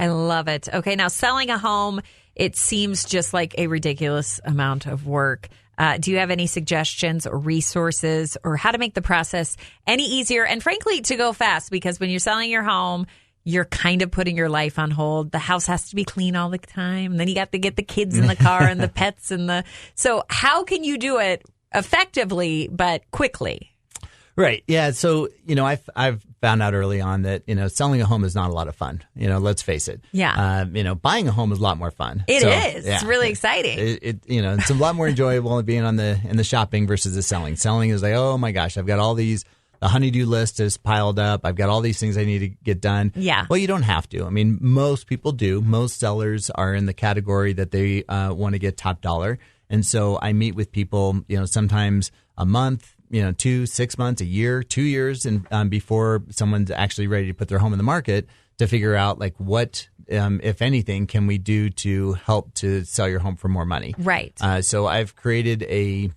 I love it. Okay, now selling a home, it seems just like a ridiculous amount of work. Do you have any suggestions or resources or how to make the process any easier and frankly to go fast? Because when you're selling your home, you're kind of putting your life on hold. The house has to be clean all the time. And then you got to get the kids in the car and the pets so how can you do it effectively but quickly? Right. Yeah. So, I've found out early on that, selling a home is not a lot of fun. Let's face it. Yeah. Buying a home is a lot more fun. It is. Yeah. It's really exciting. It's a lot more enjoyable being in the shopping versus the selling. Selling is like, oh my gosh, I've got all these, the honeydew list is piled up. I've got all these things I need to get done. Yeah. Well, you don't have to. I mean, most people do. Most sellers are in the category that they want to get top dollar. And so I meet with people, sometimes a month, 2, 6 months, a year, 2 years, and before someone's actually ready to put their home in the market to figure out like what, if anything, can we do to help to sell your home for more money. Right. So I've created a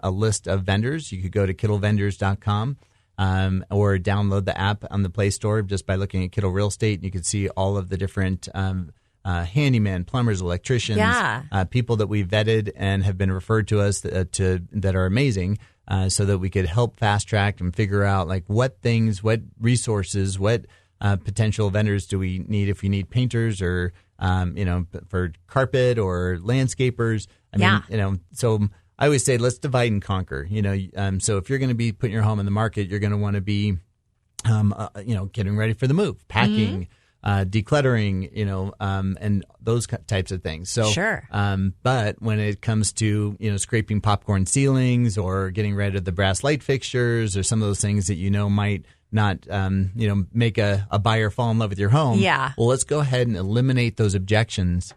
list of vendors. You could go to kittlevendors.com or download the app on the Play Store just by looking at Kittle Real Estate. And you can see all of the different handymen, plumbers, electricians, people that we vetted and have been referred to us that are amazing. So that we could help fast track and figure out like what things, what resources, what potential vendors do we need if we need painters or, for carpet or landscapers. I mean, so I always say, let's divide and conquer, so if you're going to be putting your home in the market, you're going to want to be, getting ready for the move, packing, decluttering, and those types of things. So, sure. But when it comes to, scraping popcorn ceilings or getting rid of the brass light fixtures or some of those things that, might not, make a buyer fall in love with your home. Yeah. Well, let's go ahead and eliminate those objections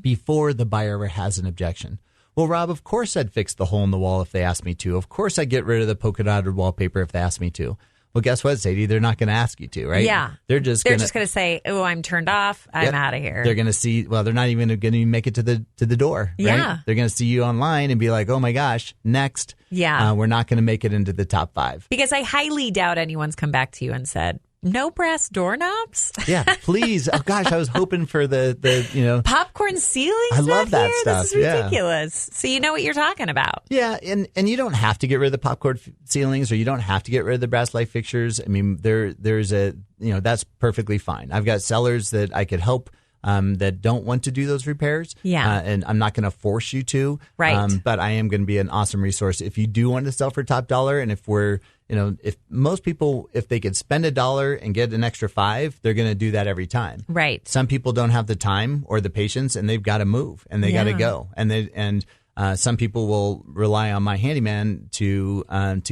before the buyer ever has an objection. Well, Rob, of course I'd fix the hole in the wall if they asked me to. Of course I'd get rid of the polka dotted wallpaper if they asked me to. Well, guess what, Sadie? They're not going to ask you to, right? Yeah. They're just going to say, "Oh, I'm turned off. I'm out of here." They're going to see. Well, they're not even going to make it to the door. Right? Yeah. They're going to see you online and be like, "Oh my gosh, next." Yeah. We're not going to make it into the top 5 because I highly doubt anyone's come back to you and said, "No brass doorknobs." Yeah, please. Oh gosh, I was hoping for the popcorn ceilings. I love that here? stuff. This is ridiculous. Yeah. So you know what you're talking about. Yeah, and you don't have to get rid of the popcorn ceilings, or you don't have to get rid of the brass light fixtures. I mean, there's that's perfectly fine. I've got sellers that I could help. That don't want to do those repairs. Yeah. And I'm not going to force you to. Right. But I am going to be an awesome resource if you do want to sell for top dollar. And if we're, if most people, if they could spend $1 and get an extra $5, they're going to do that every time. Right. Some people don't have the time or the patience and they've got to move and they got to go. And some people will rely on my handyman to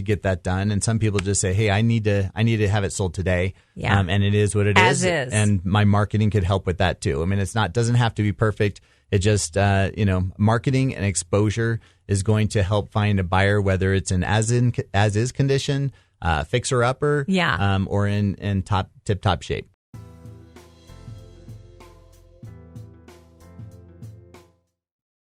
get that done, and some people just say, "Hey, I need to have it sold today." Yeah. And it is what it is. And my marketing could help with that too. I mean, doesn't have to be perfect. It just marketing and exposure is going to help find a buyer, whether it's in as is condition, fixer upper, or in tip top shape.